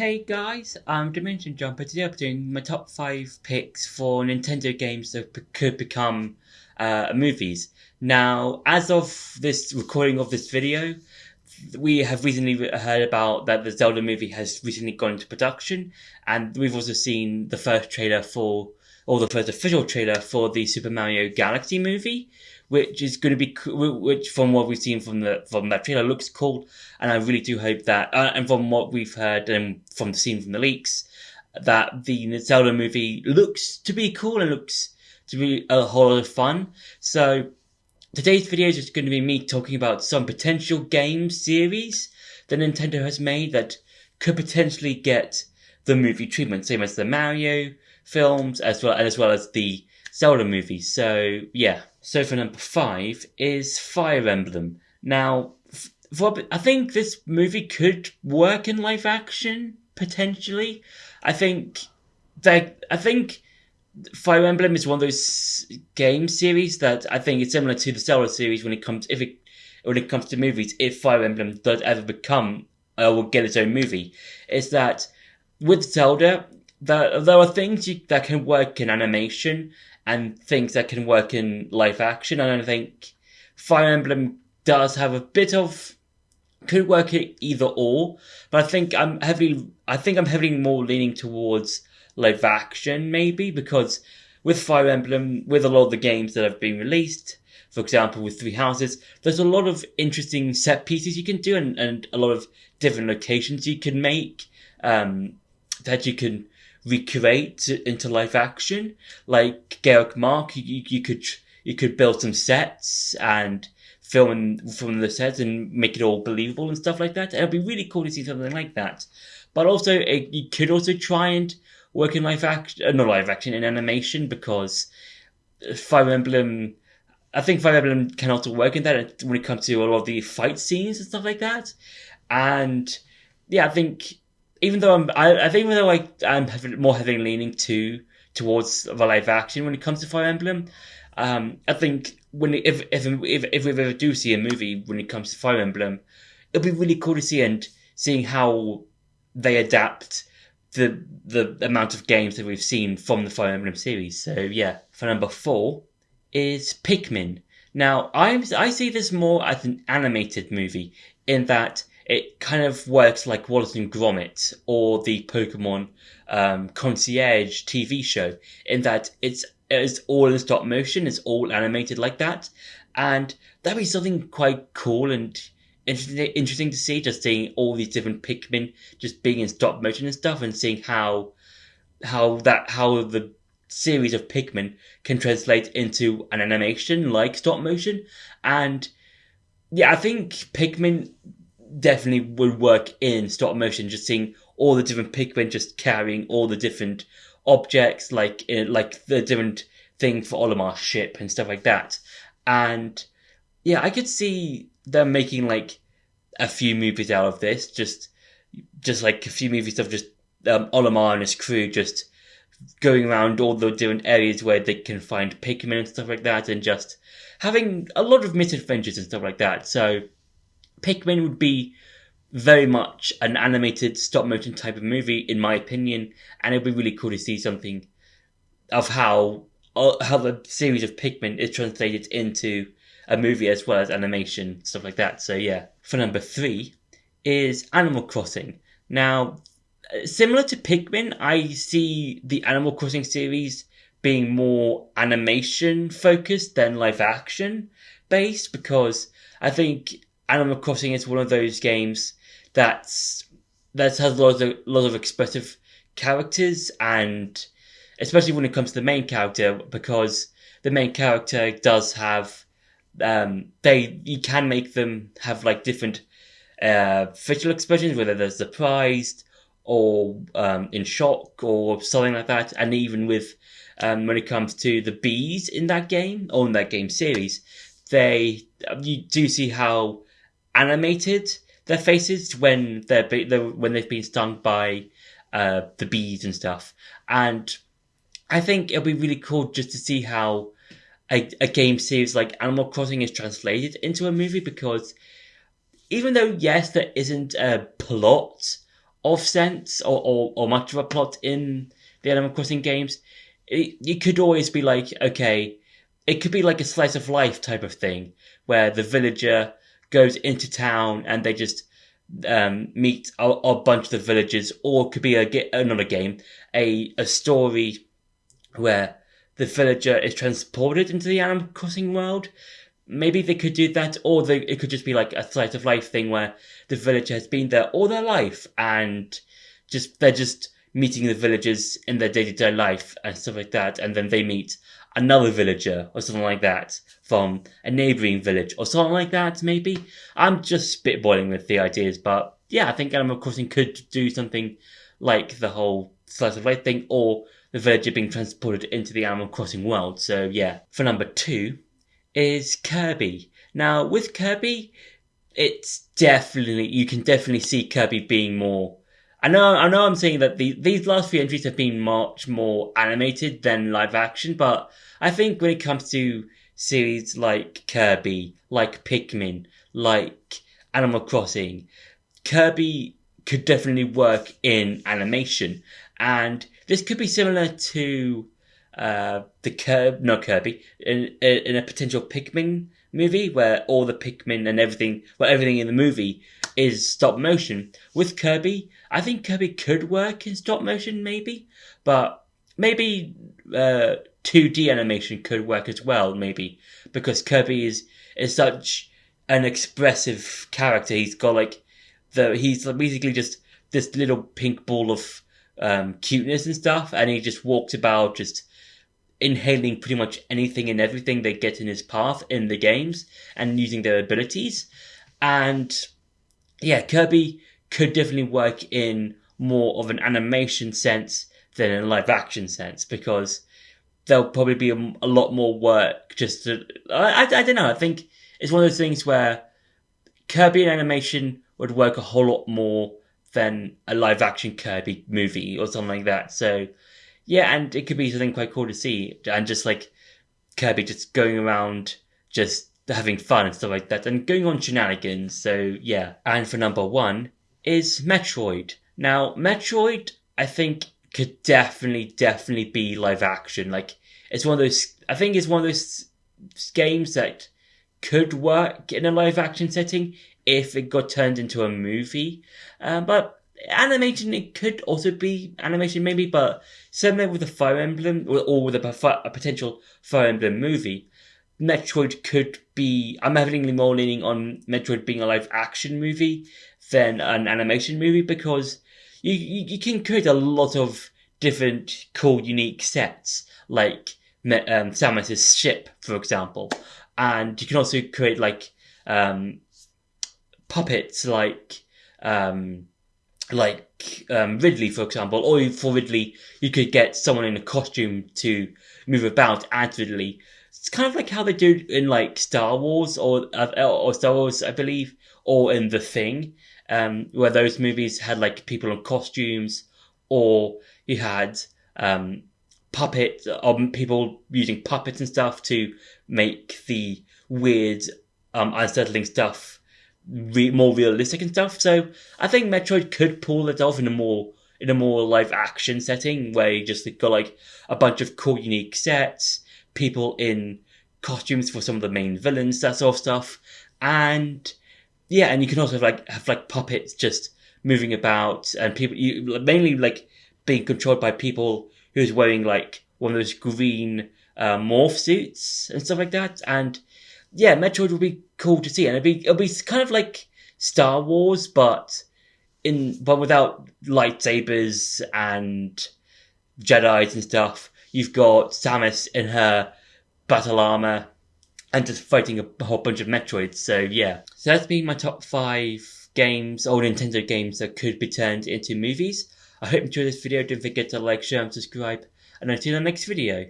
Hey guys, I'm Dimension Jumper. Today I'm doing my top 5 picks for Nintendo games that could become movies. Now, as of this recording of this video, we have recently heard about that the Zelda movie has recently gone into production, and we've also seen the first trailer or the first official trailer for the Super Mario Galaxy movie, which is going to be, which from what we've seen from that trailer looks cool, and I really do hope that, and from what we've heard and from the scene from the leaks, that the Zelda movie looks to be cool and looks to be a whole lot of fun. So today's video is just going to be me talking about some potential game series that Nintendo has made that could potentially get the movie treatment, same as the Mario films, as well as the Zelda movie. So yeah. So for number 5 is Fire Emblem. Now, I think this movie could work in live action potentially. I think Fire Emblem is one of those game series that I think is similar to the Zelda series when it comes to movies. If Fire Emblem does ever become will get its own movie, is that with Zelda there are things that can work in animation and things that can work in live action, and I think Fire Emblem does have a bit of could work at either or, but I think I'm heavily more leaning towards live action maybe, because with Fire Emblem, with a lot of the games that have been released, for example with Three Houses, there's a lot of interesting set pieces you can do and a lot of different locations you can make that you can recreate into live action. Like Garrick Mark, you could build some sets and film the sets and make it all believable and stuff like that. It'd be really cool to see something like that. But also, you could also try and work in not live action, in animation, because Fire Emblem, I think Fire Emblem can also work in that when it comes to a lot of the fight scenes and stuff like that. And yeah, I think even though I'm more heavily leaning towards the live action when it comes to Fire Emblem, I think if we ever do see a movie when it comes to Fire Emblem, it'll be really cool to see and seeing how they adapt the amount of games that we've seen from the Fire Emblem series. So yeah, for number 4 is Pikmin. Now I see this more as an animated movie in that it kind of works like Wallace and Gromit or the Pokemon Concierge TV show, in that it's all in stop motion, it's all animated like that, and that'd be something quite cool and interesting to see, just seeing all these different Pikmin just being in stop motion and stuff, and seeing how the series of Pikmin can translate into an animation like stop motion. And yeah, I think Pikmin definitely would work in stop motion, just seeing all the different Pikmin just carrying all the different objects, like the different thing for Olimar's ship and stuff like that. And yeah, I could see them making like a few movies out of this, just like a few movies of just Olimar and his crew just going around all the different areas where they can find Pikmin and stuff like that, and just having a lot of misadventures and stuff like that. So Pikmin would be very much an animated stop motion type of movie, in my opinion, and it'd be really cool to see something of how the series of Pikmin is translated into a movie as well as animation, stuff like that. So yeah, for number 3 is Animal Crossing. Now, similar to Pikmin, I see the Animal Crossing series being more animation focused than live action based, because I think Animal Crossing is one of those games that has lots of expressive characters, and especially when it comes to the main character, because the main character does have you can make them have like different facial expressions, whether they're surprised or in shock or something like that. And even with when it comes to the bees in that game, or in that game series, you do see how animated their faces when when they've been stung by the bees and stuff. And I think it'll be really cool just to see how a game series like Animal Crossing is translated into a movie, because even though, yes, there isn't a plot of sense or much of a plot in the Animal Crossing games. It could always be like, okay, it could be like a slice of life type of thing where the villager goes into town and they just meet a bunch of the villagers, or it could be not a game, a story where the villager is transported into the Animal Crossing world. Maybe they could do that, or it could just be like a slice of life thing where the villager has been there all their life and they're just meeting the villagers in their day-to-day life and stuff like that, and then they meet another villager or something like that from a neighbouring village or something like that, maybe. I'm just spitballing with the ideas, but yeah, I think Animal Crossing could do something like the whole slice of life thing, or the villager being transported into the Animal Crossing world. So yeah. For number 2 is Kirby. Now, with Kirby, you can definitely see Kirby being more. I know I'm saying that these last few entries have been much more animated than live action, but I think when it comes to series like Kirby, like Pikmin, like Animal Crossing, Kirby could definitely work in animation, and this could be similar to not Kirby, in a potential Pikmin movie where all the Pikmin and everything in the movie is stop motion. With Kirby, I think Kirby could work in stop motion maybe, but maybe 2D animation could work as well, maybe, because Kirby is such an expressive character. He's got he's basically just this little pink ball of cuteness and stuff, and he just walks about just inhaling pretty much anything and everything they get in his path in the games and using their abilities. And yeah, Kirby could definitely work in more of an animation sense than in a live action sense, because there'll probably be a lot more work just to, I don't know, I think it's one of those things where Kirby in animation would work a whole lot more than a live action Kirby movie or something like that. So yeah, and it could be something quite cool to see, and just like Kirby just going around just having fun and stuff like that, and going on shenanigans. So yeah. And for number 1 is Metroid. Now, Metroid, I think, could definitely be live action. Like, it's one of those games that could work in a live action setting if it got turned into a movie. But animation, it could also be animation maybe, but similar with a Fire Emblem or with a potential Fire Emblem movie, Metroid could be. I'm heavily more leaning on Metroid being a live action movie than an animation movie, because you can create a lot of different cool, unique sets, like Samus's ship, for example, and you can also create puppets like Ridley, for example, or for Ridley, you could get someone in a costume to move about as Ridley. It's kind of like how they do in like Star Wars or Star Wars, I believe, or in The Thing, where those movies had like people in costumes, or you had puppets or people using puppets and stuff to make the weird, unsettling stuff more realistic and stuff. So I think Metroid could pull it off in a more live action setting, where you just got like a bunch of cool, unique sets, people in costumes for some of the main villains, that sort of stuff, and yeah, and you can also have puppets just moving about, and people mainly like being controlled by people who's wearing like one of those green morph suits and stuff like that. And yeah, Metroid would be cool to see, and it'll be kind of like Star Wars, but without lightsabers and Jedi's and stuff. You've got Samus in her battle armor and just fighting a whole bunch of Metroids. So yeah, so that's been my top 5 games, old Nintendo games that could be turned into movies. I hope you enjoyed this video. Don't forget to like, share, and subscribe, and I'll see you in the next video.